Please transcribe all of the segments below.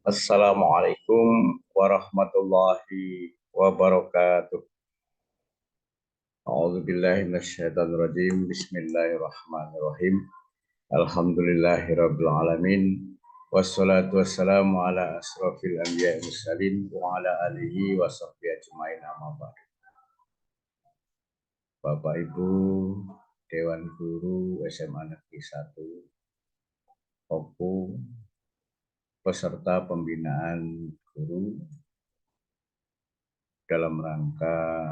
Assalamualaikum warahmatullahi wabarakatuh. A'udzubillahi minasyaitonirrajim. Bismillahirrahmanirrahim. Alhamdulillahirabbil alamin. Wassalatu wassalamu ala asrofil anbiya'i mursalin wa ala alihi wa sahbihi ajmain, amma ba'du. Bapak Ibu Dewan Guru SMA Negeri 1 Opu, peserta pembinaan guru dalam rangka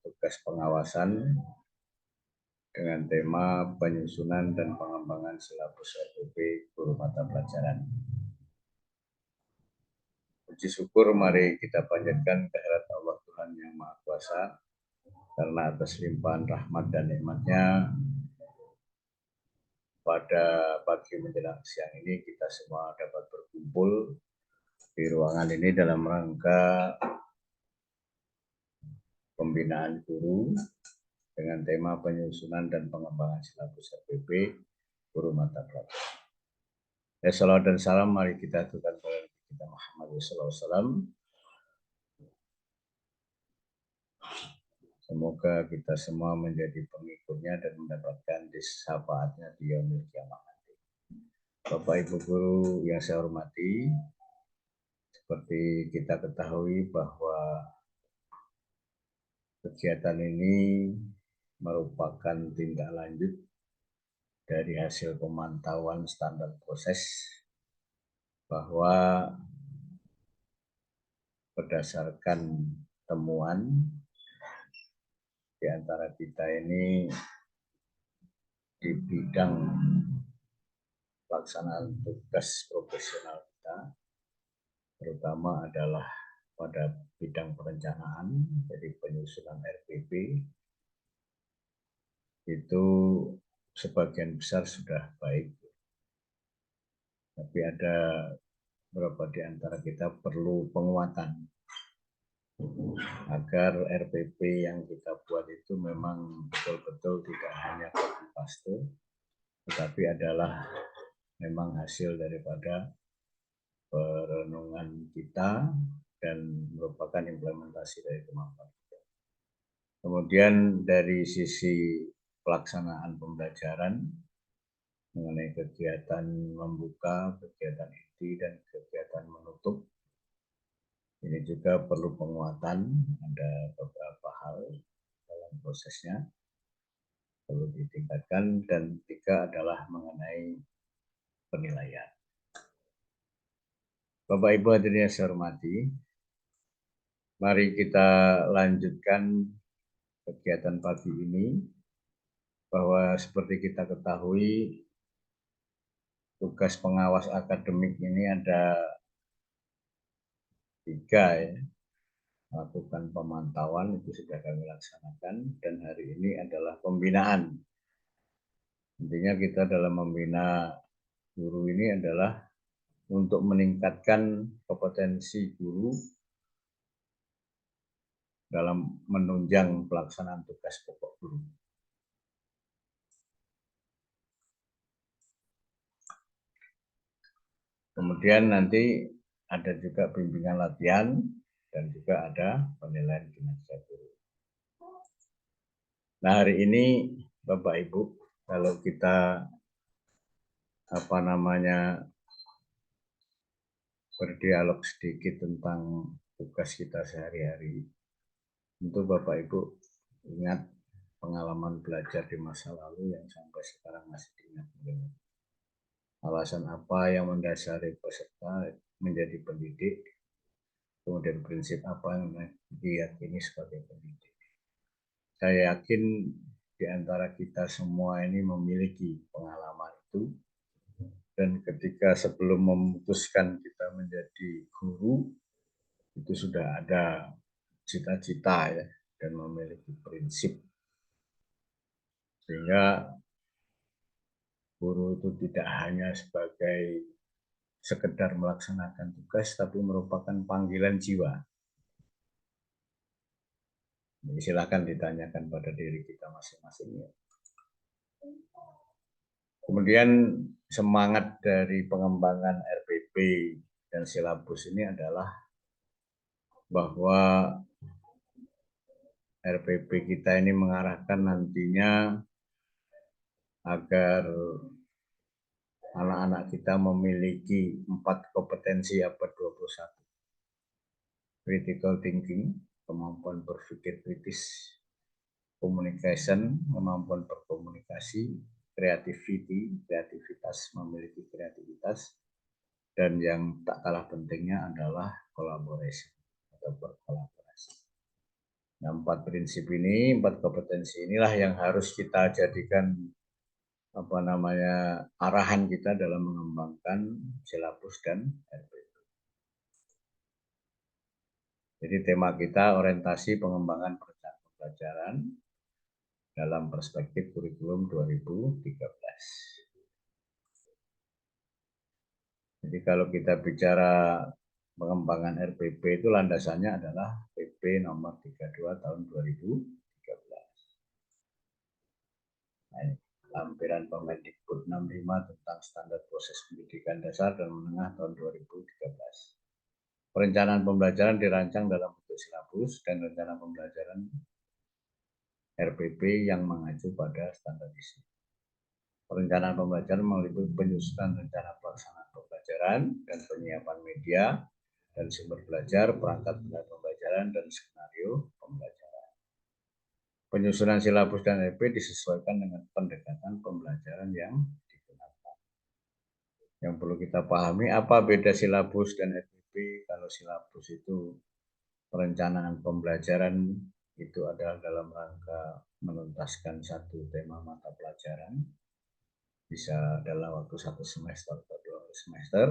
tugas pengawasan dengan tema penyusunan dan pengembangan silabus RPP guru mata pelajaran. Puji syukur mari kita panjatkan kehadirat Allah Tuhan Yang Maha Kuasa, karena atas limpahan rahmat dan nikmatnya pada pagi menjelang siang ini kita semua dapat berkumpul di ruangan ini dalam rangka pembinaan guru dengan tema penyusunan dan pengembangan silabus RPP guru mata pelajaran. Salawat dan salam mari kita aturkan kepada kita Muhammad SAW. Semoga kita semua menjadi pengikutnya dan mendapatkan syafaatnya di yaumil kiamah. Bapak Ibu guru yang saya hormati, seperti kita ketahui bahwa kegiatan ini merupakan tindak lanjut dari hasil pemantauan standar proses, bahwa berdasarkan temuan di antara kita ini di bidang pelaksanaan tugas profesional kita, terutama adalah pada bidang perencanaan, jadi penyusunan RPP, itu sebagian besar sudah baik. Tapi ada beberapa di antara kita perlu penguatan agar RPP yang kita buat itu memang betul-betul tidak hanya copy paste, tetapi adalah memang hasil daripada perenungan kita dan merupakan implementasi dari kemampuan kita. Kemudian dari sisi pelaksanaan pembelajaran mengenai kegiatan membuka, kegiatan inti, dan kegiatan menutup, ini juga perlu penguatan. Ada beberapa hal dalam prosesnya perlu ditingkatkan, dan tiga adalah mengenai penilaian. Bapak Ibu hadirin yang saya hormati, mari kita lanjutkan kegiatan pagi ini, bahwa seperti kita ketahui tugas pengawas akademik ini ada 3 ya. Melakukan pemantauan itu sudah kami laksanakan, dan hari ini adalah pembinaan. Intinya kita dalam membina guru ini adalah untuk meningkatkan kompetensi guru dalam menunjang pelaksanaan tugas pokok guru. Kemudian nanti ada juga bimbingan latihan dan juga ada penilaian kinerja guru. Nah, hari ini Bapak Ibu, kalau kita berdialog sedikit tentang tugas kita sehari-hari, tentu Bapak Ibu ingat pengalaman belajar di masa lalu yang sampai sekarang masih diingat. Alasan apa yang mendasari peserta menjadi pendidik, kemudian prinsip apa yang diyakini sebagai pendidik. Saya yakin di antara kita semua ini memiliki pengalaman itu, dan ketika sebelum memutuskan kita menjadi guru, itu sudah ada cita-cita ya, dan memiliki prinsip. Sehingga guru itu tidak hanya sebagai sekedar melaksanakan tugas, tapi merupakan panggilan jiwa. Jadi silakan ditanyakan pada diri kita masing-masing ya. Kemudian semangat dari pengembangan RPP dan silabus ini adalah bahwa RPP kita ini mengarahkan nantinya agar anak-anak kita memiliki 4 kompetensi abad 21. Critical thinking, kemampuan berpikir kritis, communication, kemampuan berkomunikasi, kreativitas, memiliki kreativitas, dan yang tak kalah pentingnya adalah collaboration atau berkolaborasi. Nah, 4 prinsip ini, 4 kompetensi inilah yang harus kita jadikan arahan kita dalam mengembangkan silabus dan RPP. Jadi tema kita orientasi pengembangan perencanaan pembelajaran dalam perspektif kurikulum 2013. Jadi kalau kita bicara pengembangan RPP itu landasannya adalah PP nomor 32 tahun 2013. Nah, ini lampiran Permendikbud 65 tentang standar proses pendidikan dasar dan menengah tahun 2013. Perencanaan pembelajaran dirancang dalam bentuk silabus dan rencana pembelajaran RPP yang mengacu pada standar ISI. Perencanaan pembelajaran meliputi penyusunan rencana pelaksanaan pembelajaran dan penyiapan media dan sumber belajar, perangkat pembelajaran, dan skenario pembelajaran. Penyusunan silabus dan RPP disesuaikan dengan pendekatan pembelajaran yang digunakan. Yang perlu kita pahami, apa beda silabus dan RPP? Kalau silabus itu perencanaan pembelajaran itu adalah dalam rangka menuntaskan satu tema mata pelajaran, bisa dalam waktu 1 semester atau 2 semester.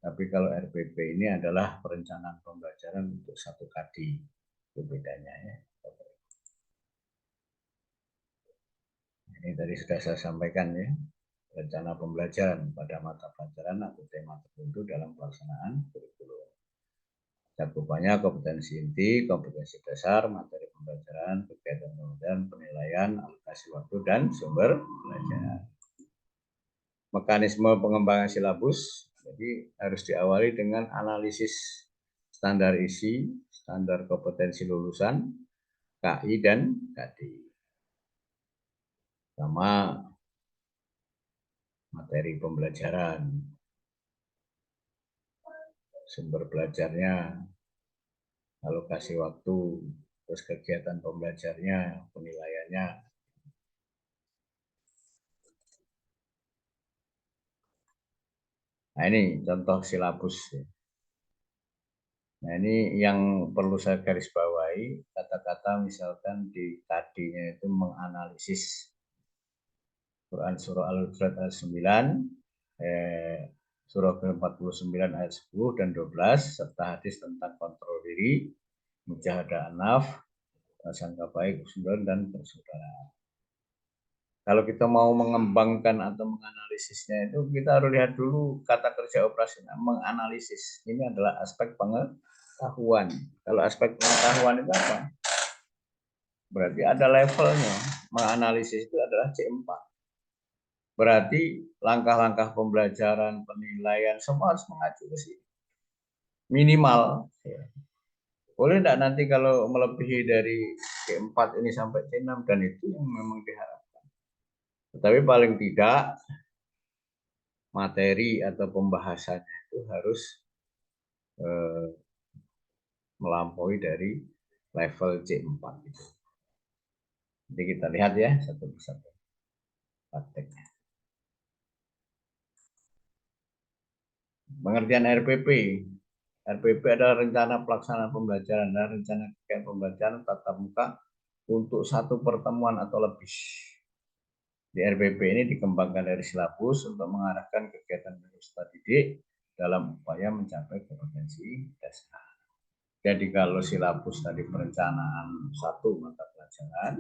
Tapi kalau RPP ini adalah perencanaan pembelajaran untuk 1 kadi, itu bedanya ya. Ini tadi sudah saya sampaikan ya, rencana pembelajaran pada mata pelajaran atau tema tertentu dalam pelaksanaan kurikulum. Cakupannya kompetensi inti, kompetensi dasar, materi pembelajaran, kegiatan pembelajaran, penilaian, alokasi waktu, dan sumber belajar. Mekanisme pengembangan silabus, jadi harus diawali dengan analisis standar isi, standar kompetensi lulusan, KI, dan KD. Sama materi pembelajaran, sumber belajarnya, alokasi waktu, terus kegiatan pembelajarnya, penilaiannya. Nah, ini contoh silabus. Nah, ini yang perlu saya garis bawahi, kata-kata misalkan di tadinya itu menganalisis Quran Surah Al-Hujurat ayat 9, Surah ke-49 ayat 10 dan 12, serta hadis tentang kontrol diri, mujahadah anaf, prasangka baik, husnuzon, dan persaudaraan. Kalau kita mau mengembangkan atau menganalisisnya itu, kita harus lihat dulu kata kerja operasional, menganalisis. Ini adalah aspek pengetahuan. Kalau aspek pengetahuan itu apa? Berarti ada levelnya. Menganalisis itu adalah C4. Berarti langkah-langkah pembelajaran, penilaian, semua harus mengacu ke sini. Minimal. Boleh enggak nanti kalau melebihi dari C4 ini sampai C6, dan itu yang memang diharapkan. Tetapi paling tidak materi atau pembahasannya itu harus melampaui dari level C4 itu. Jadi kita lihat ya satu persatu prakteknya. Pengertian RPP. RPP adalah rencana pelaksanaan pembelajaran dan rencana kegiatan pembelajaran tatap muka untuk 1 pertemuan atau lebih. Di RPP ini dikembangkan dari silabus untuk mengarahkan kegiatan peserta didik dalam upaya mencapai kompetensi dasar. Jadi kalau silabus tadi perencanaan 1 mata pelajaran,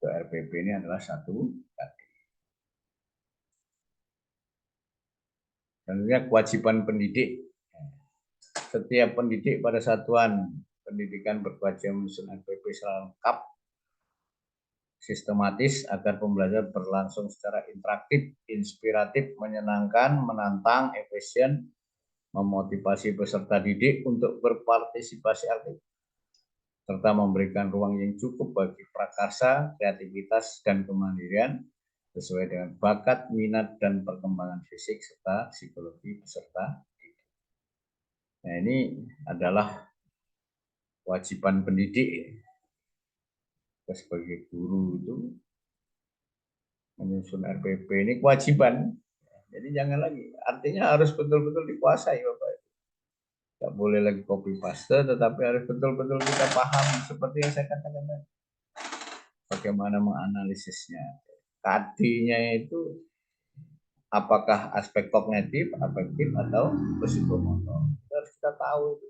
ke RPP ini adalah 1 kadi. Tentunya kewajiban pendidik. Setiap pendidik pada satuan pendidikan berkewajiban menyusun RPP secara lengkap, sistematis agar pembelajaran berlangsung secara interaktif, inspiratif, menyenangkan, menantang, efisien, memotivasi peserta didik untuk berpartisipasi aktif, serta memberikan ruang yang cukup bagi prakarsa, kreativitas, dan kemandirian sesuai dengan bakat, minat, dan perkembangan fisik serta psikologi peserta. Nah, ini adalah kewajiban pendidik. Kita sebagai guru itu menyusun RPP ini kewajiban. Jadi jangan lagi, artinya harus betul-betul dikuasai Bapak. Tidak boleh lagi copy paste, tetapi harus betul-betul kita paham seperti yang saya katakan tadi. Bagaimana menganalisisnya. KD-nya itu apakah aspek kognitif, afektif, atau psikomotor. Harus kita tahu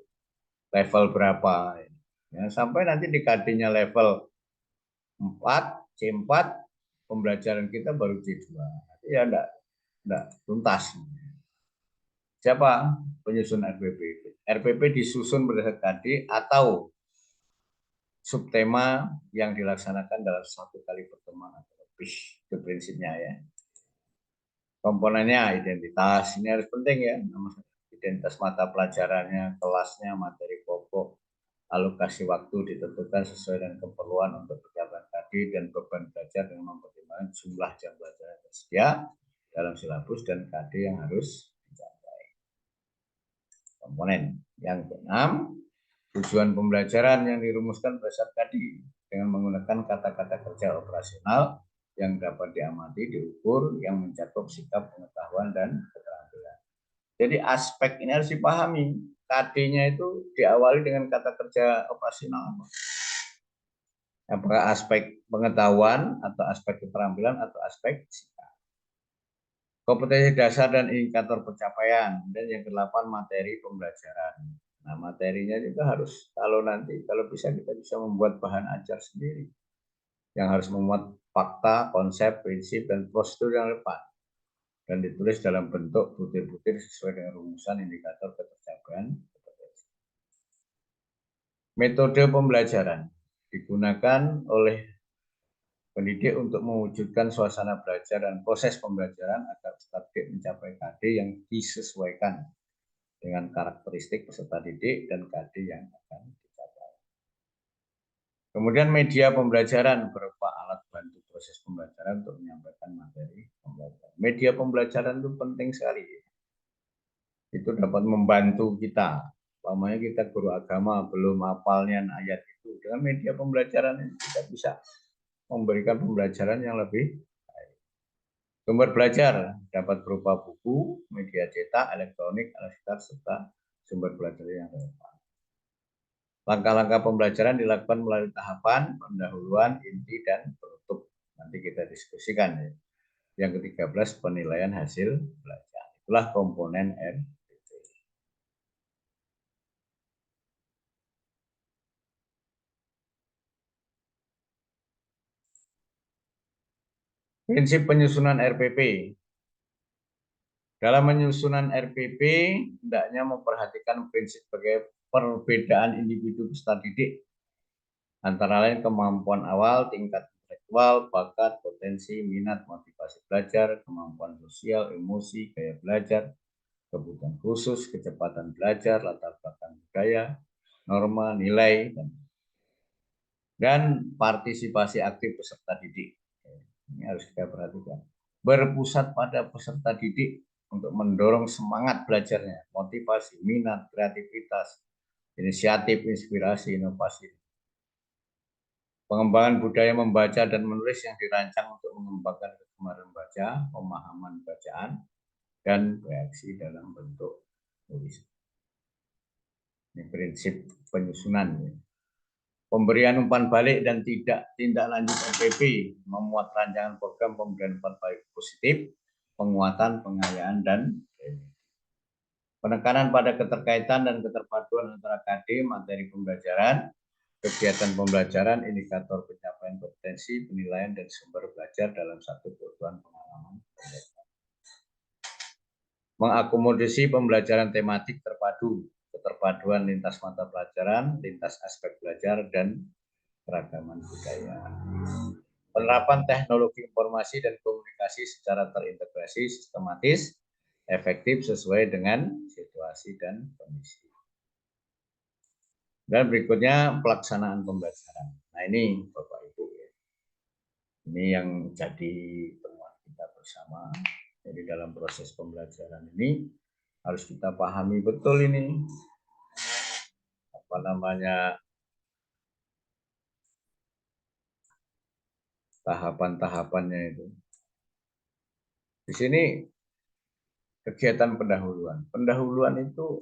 level berapa. Ya, sampai nanti di KD-nya level 4, C4, pembelajaran kita baru C2. Ya enggak tuntas. Siapa penyusun RPP? RPP disusun berdasarkan KD atau subtema yang dilaksanakan dalam satu kali pertemuan atau lebih. Itu prinsipnya ya. Komponennya identitas, ini harus penting ya. Identitas mata pelajarannya, kelasnya, materi pokok, alokasi waktu ditentukan sesuai dengan keperluan untuk pencapaian tadi dan beban belajar dengan mempertimbangkan jumlah jam belajar yang tersedia dalam silabus dan KD yang harus dicapai. Komponen yang keenam, tujuan pembelajaran yang dirumuskan berdasarkan KD dengan menggunakan kata-kata kerja operasional yang dapat diamati, diukur, yang mencakup sikap, pengetahuan, dan keterampilan. Jadi aspek ini harus dipahami. KD-nya itu diawali dengan kata kerja operasional. Apakah aspek pengetahuan, atau aspek keterampilan, atau aspek sikap. Kompetensi dasar dan indikator pencapaian. Dan yang ke-8, materi pembelajaran. Nah, materinya juga harus, kalau bisa kita bisa membuat bahan ajar sendiri. Yang harus memuat fakta, konsep, prinsip, dan prosedur yang relevan. Dan ditulis dalam bentuk butir-butir sesuai dengan rumusan indikator ketercapaian. Metode pembelajaran digunakan oleh pendidik untuk mewujudkan suasana belajar dan proses pembelajaran agar peserta didik mencapai KD yang disesuaikan dengan karakteristik peserta didik dan KD yang akan dicapai. Kemudian media pembelajaran berupa alat bantu proses pembelajaran untuk menyampaikan materi pembelajaran. Media pembelajaran itu penting sekali. Itu dapat membantu kita. Umpamanya kita guru agama belum hafalnya ayat itu, dengan media pembelajaran ini kita bisa memberikan pembelajaran yang lebih baik. Sumber belajar dapat berupa buku, media cetak, elektronik, alat serta sumber belajar yang relevan. Langkah-langkah pembelajaran dilakukan melalui tahapan, pendahuluan, inti, dan penutup. Nanti kita diskusikan ya. Yang ke-13, penilaian hasil belajar. Itulah komponen RPP. Prinsip penyusunan RPP. Dalam penyusunan RPP, hendaknya memperhatikan prinsip sebagai perbedaan individu peserta didik, antara lain kemampuan awal, tingkat intelektual, bakat, potensi, minat, motivasi belajar, kemampuan sosial, emosi, gaya belajar, kebutuhan khusus, kecepatan belajar, latar belakang budaya, norma, nilai, dan partisipasi aktif peserta didik. Ini harus kita perhatikan. Berpusat pada peserta didik untuk mendorong semangat belajarnya, motivasi, minat, kreativitas, inisiatif, inspirasi, inovasi. Pengembangan budaya membaca dan menulis yang dirancang untuk mengembangkan kegemaran baca, pemahaman bacaan, dan reaksi dalam bentuk tulisan. Ini prinsip penyusunan. Pemberian umpan balik dan tindak lanjut RPP memuat rancangan program pemberian umpan balik positif, penguatan, pengayaan, dan penekanan pada keterkaitan dan keterpaduan antara KD, materi pembelajaran, kegiatan pembelajaran, indikator pencapaian kompetensi, penilaian, dan sumber belajar dalam satu kebutuhan pengalaman. Mengakomodasi pembelajaran tematik terpadu, keterpaduan lintas mata pelajaran, lintas aspek belajar, dan keragaman budaya. Penerapan teknologi informasi dan komunikasi secara terintegrasi sistematis efektif sesuai dengan situasi dan kondisi. Dan berikutnya pelaksanaan pembelajaran. Nah ini Bapak Ibu, ini yang jadi temuan kita bersama. Jadi dalam proses pembelajaran ini harus kita pahami betul ini apa namanya tahapan-tahapannya itu. Di sini kegiatan pendahuluan. Pendahuluan itu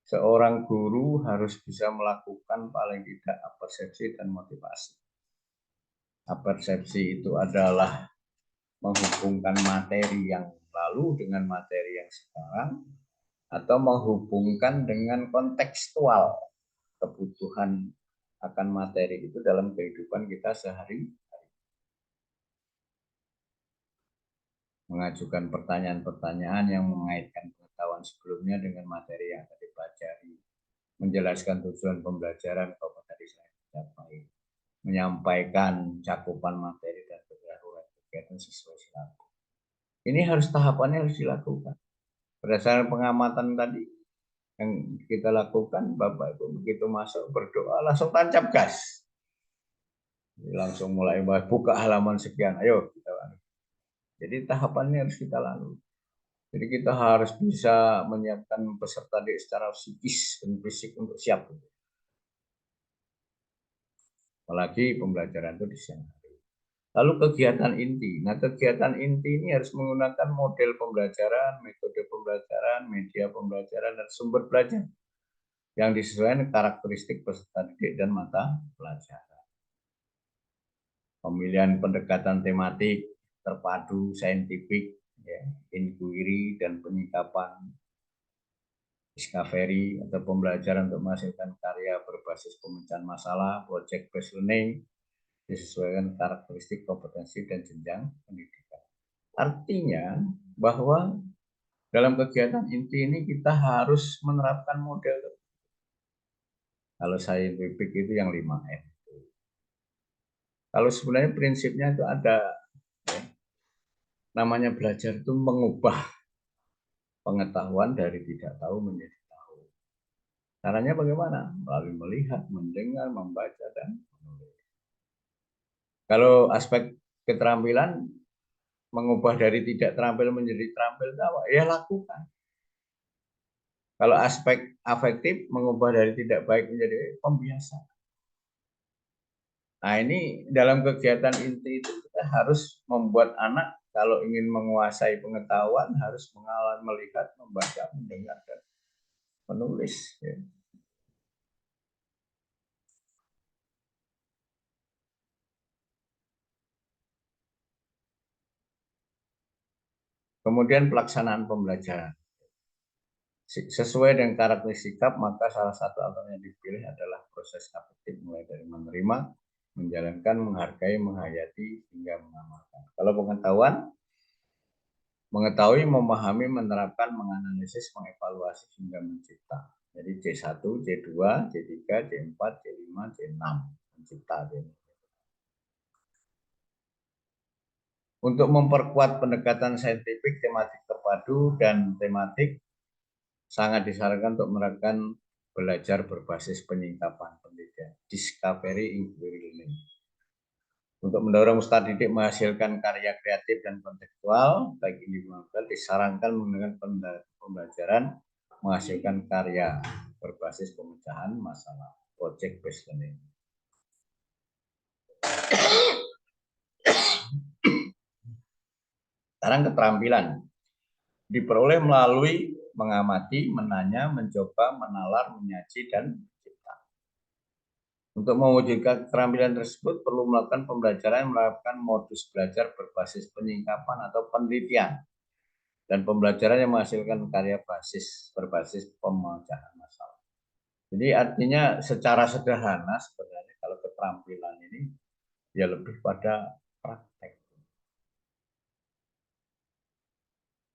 seorang guru harus bisa melakukan paling tidak apersepsi dan motivasi. Apersepsi itu adalah menghubungkan materi yang lalu dengan materi yang sekarang, atau menghubungkan dengan kontekstual kebutuhan akan materi itu dalam kehidupan kita sehari-hari. Mengajukan pertanyaan-pertanyaan yang mengaitkan pengetahuan sebelumnya dengan materi yang akan dipelajari, menjelaskan tujuan pembelajaran kalau tadi saya capai, menyampaikan cakupan materi dan keseluruhan kegiatan sesuai silaku. Ini harus tahapannya harus dilakukan. Berdasarkan pengamatan tadi yang kita lakukan, Bapak Ibu begitu masuk berdoa langsung tancap gas. Langsung mulai buka halaman sekian, ayo kita. Jadi tahapannya harus kita lalui. Jadi kita harus bisa menyiapkan peserta didik secara psikis dan fisik untuk siap. Apalagi pembelajaran itu di siang hari. Lalu kegiatan inti. Nah, kegiatan inti ini harus menggunakan model pembelajaran, metode pembelajaran, media pembelajaran, dan sumber belajar yang disesuaikan karakteristik peserta didik dan mata pelajaran. Pemilihan pendekatan tematik terpadu, saintifik, ya, inquiry, dan penyikapan discovery atau pembelajaran untuk menghasilkan karya berbasis pemecahan masalah, project based learning, disesuaikan karakteristik kompetensi dan jenjang pendidikan. Artinya bahwa dalam kegiatan inti ini kita harus menerapkan model. Kalau scientific itu yang 5M. Kalau sebenarnya prinsipnya itu ada, ya, namanya belajar itu mengubah pengetahuan dari tidak tahu menjadi tahu. Caranya bagaimana? Melalui melihat, mendengar, membaca, dan menulis. Kalau aspek keterampilan, mengubah dari tidak terampil menjadi terampil, ya lakukan. Kalau aspek afektif, mengubah dari tidak baik menjadi pembiasa. Nah ini dalam kegiatan inti itu kita harus membuat anak kalau ingin menguasai pengetahuan harus mengalami, melihat, membaca, mendengar, dan menulis. Ya. Kemudian pelaksanaan pembelajaran. Sesuai dengan karakteristik sikap, maka salah satu alternatif yang dipilih adalah proses afektif mulai dari menerima, menjalankan, menghargai, menghayati, hingga mengamalkan. Kalau pengetahuan, mengetahui, memahami, menerapkan, menganalisis, mengevaluasi, hingga mencipta. Jadi C1, C2, C3, C4, C5, C6. Mencipta. Untuk memperkuat pendekatan saintifik, tematik terpadu, dan tematik, sangat disarankan untuk menerapkan belajar berbasis penyingkapan pendidikan, discovery inquiry learning. Untuk mendorong peserta didik menghasilkan karya kreatif dan kontekstual, bagi individu disarankan menggunakan pembelajaran menghasilkan karya berbasis pemecahan masalah, project based learning. Sekarang keterampilan diperoleh melalui mengamati, menanya, mencoba, menalar, menyaji, dan mencipta. Untuk mewujudkan keterampilan tersebut perlu melakukan pembelajaran menerapkan modus belajar berbasis penyingkapan atau penelitian dan pembelajaran yang menghasilkan karya berbasis pemecahan masalah. Jadi artinya secara sederhana sebenarnya kalau keterampilan ini ya lebih pada praktek.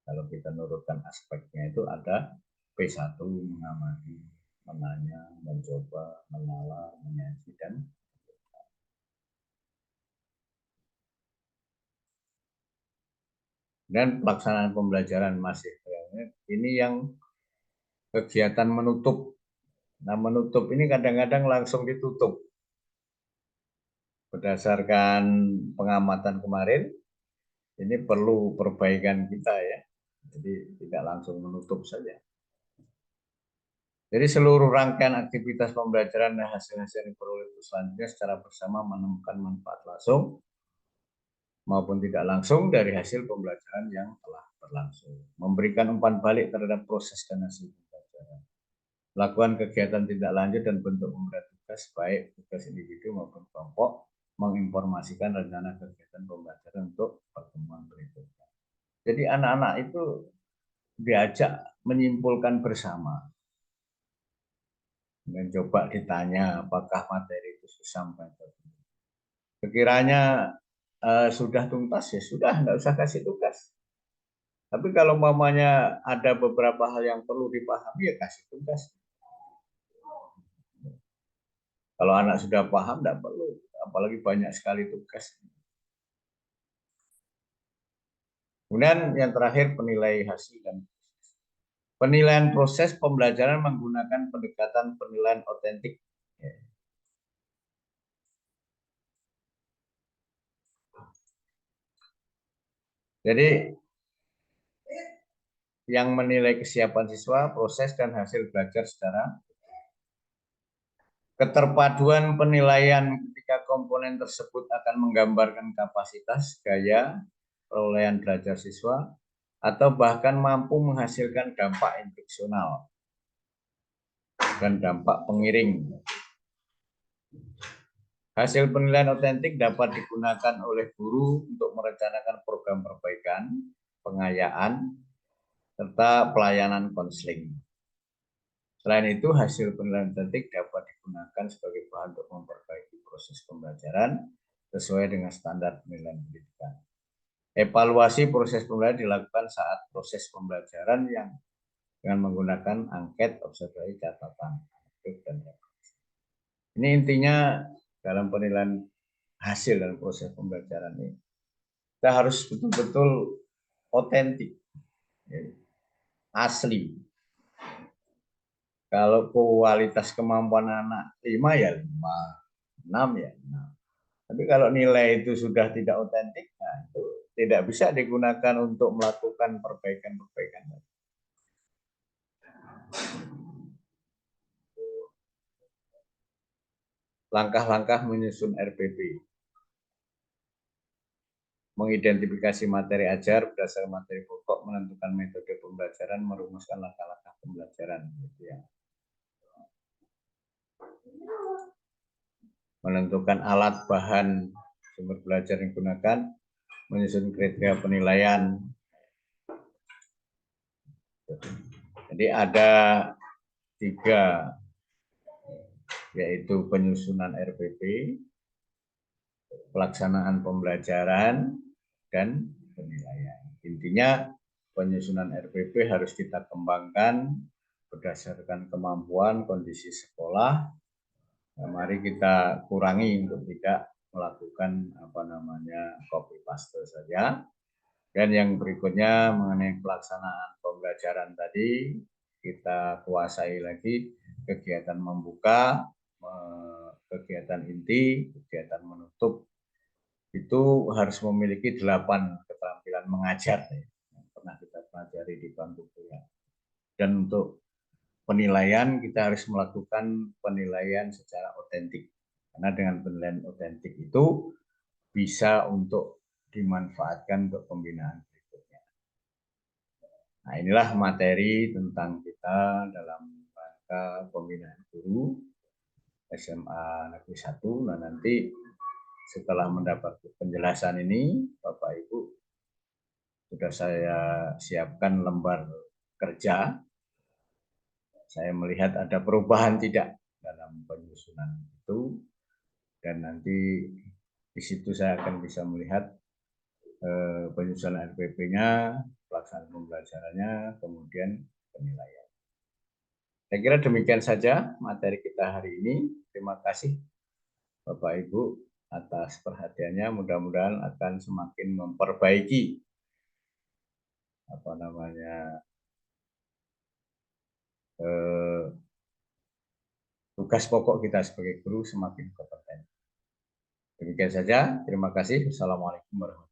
Kalau kita nurutkan aspeknya itu ada P1 mengamati, menanya, mencoba, menalar, menyaji, dan Dan pelaksanaan pembelajaran masih. Ini yang kegiatan menutup. Nah, menutup ini kadang-kadang langsung ditutup. Berdasarkan pengamatan kemarin, ini perlu perbaikan kita ya. Jadi tidak langsung menutup saja. Jadi seluruh rangkaian aktivitas pembelajaran dan hasil-hasil yang diperoleh selanjutnya secara bersama menemukan manfaat langsung maupun tidak langsung dari hasil pembelajaran yang telah berlangsung. Memberikan umpan balik terhadap proses dan hasil pembelajaran. Melakukan kegiatan tindak lanjut dan bentuk pemberian tugas, baik tugas individu maupun kelompok, menginformasikan rencana kegiatan pembelajaran untuk pertemuan berikutnya. Jadi anak-anak itu diajak menyimpulkan bersama. Dan coba ditanya apakah materi itu disampaikan. Sekiranya sudah tuntas ya sudah, nggak usah kasih tugas. Tapi kalau mamanya ada beberapa hal yang perlu dipahami ya kasih tugas. Kalau anak sudah paham nggak perlu, apalagi banyak sekali tugas. Kemudian yang terakhir penilai hasil dan penilaian proses pembelajaran menggunakan pendekatan penilaian otentik. Jadi yang menilai kesiapan siswa, proses dan hasil belajar secara keterpaduan penilaian ketika komponen tersebut akan menggambarkan kapasitas, gaya, perolehan belajar siswa, atau bahkan mampu menghasilkan dampak instruksional dan dampak pengiring. Hasil penilaian otentik dapat digunakan oleh guru untuk merencanakan program perbaikan, pengayaan, serta pelayanan konseling. Selain itu, hasil penilaian otentik dapat digunakan sebagai bahan untuk memperbaiki proses pembelajaran sesuai dengan standar penilaian pendidikan. Evaluasi proses pembelajaran dilakukan saat proses pembelajaran yang dengan menggunakan angket, observasi, catatan, dan refleksi. Ini intinya dalam penilaian hasil dan proses pembelajaran ini. Kita harus betul-betul otentik, asli. Kalau kualitas kemampuan anak 5 ya 5, 6 ya 6. Tapi kalau nilai itu sudah tidak otentik, nah itu tidak bisa digunakan untuk melakukan perbaikan-perbaikan. Langkah-langkah menyusun RPP. Mengidentifikasi materi ajar berdasarkan materi pokok, menentukan metode pembelajaran, merumuskan langkah-langkah pembelajaran. Gitu ya. Menentukan alat bahan sumber belajar yang digunakan, menyusun kriteria penilaian. Jadi ada 3, yaitu penyusunan RPP, pelaksanaan pembelajaran, dan penilaian. Intinya penyusunan RPP harus kita kembangkan berdasarkan kemampuan kondisi sekolah. Nah, mari kita kurangi untuk tidak melakukan copy paste saja. Dan yang berikutnya mengenai pelaksanaan pembelajaran tadi, kita kuasai lagi kegiatan membuka, kegiatan inti, kegiatan menutup. Itu harus memiliki 8 keterampilan mengajar yang pernah kita pelajari di bangku kuliah. Dan untuk penilaian kita harus melakukan penilaian secara otentik. Karena dengan penilaian otentik itu bisa untuk dimanfaatkan untuk pembinaan berikutnya. Nah, inilah materi tentang kita dalam rangka pembinaan guru SMA Negeri 1. Nah, nanti setelah mendapat penjelasan ini, Bapak Ibu, sudah saya siapkan lembar kerja. Saya melihat ada perubahan tidak dalam penyusunan itu, dan nanti di situ saya akan bisa melihat penyusunan RPP-nya, pelaksanaan pembelajarannya, kemudian penilaian. Saya kira demikian saja materi kita hari ini. Terima kasih Bapak Ibu atas perhatiannya, mudah-mudahan akan semakin memperbaiki apa namanya eh, tugas pokok kita sebagai guru semakin kompeten. Demikian saja. Terima kasih. Wassalamualaikum warahmatullahi wabarakatuh.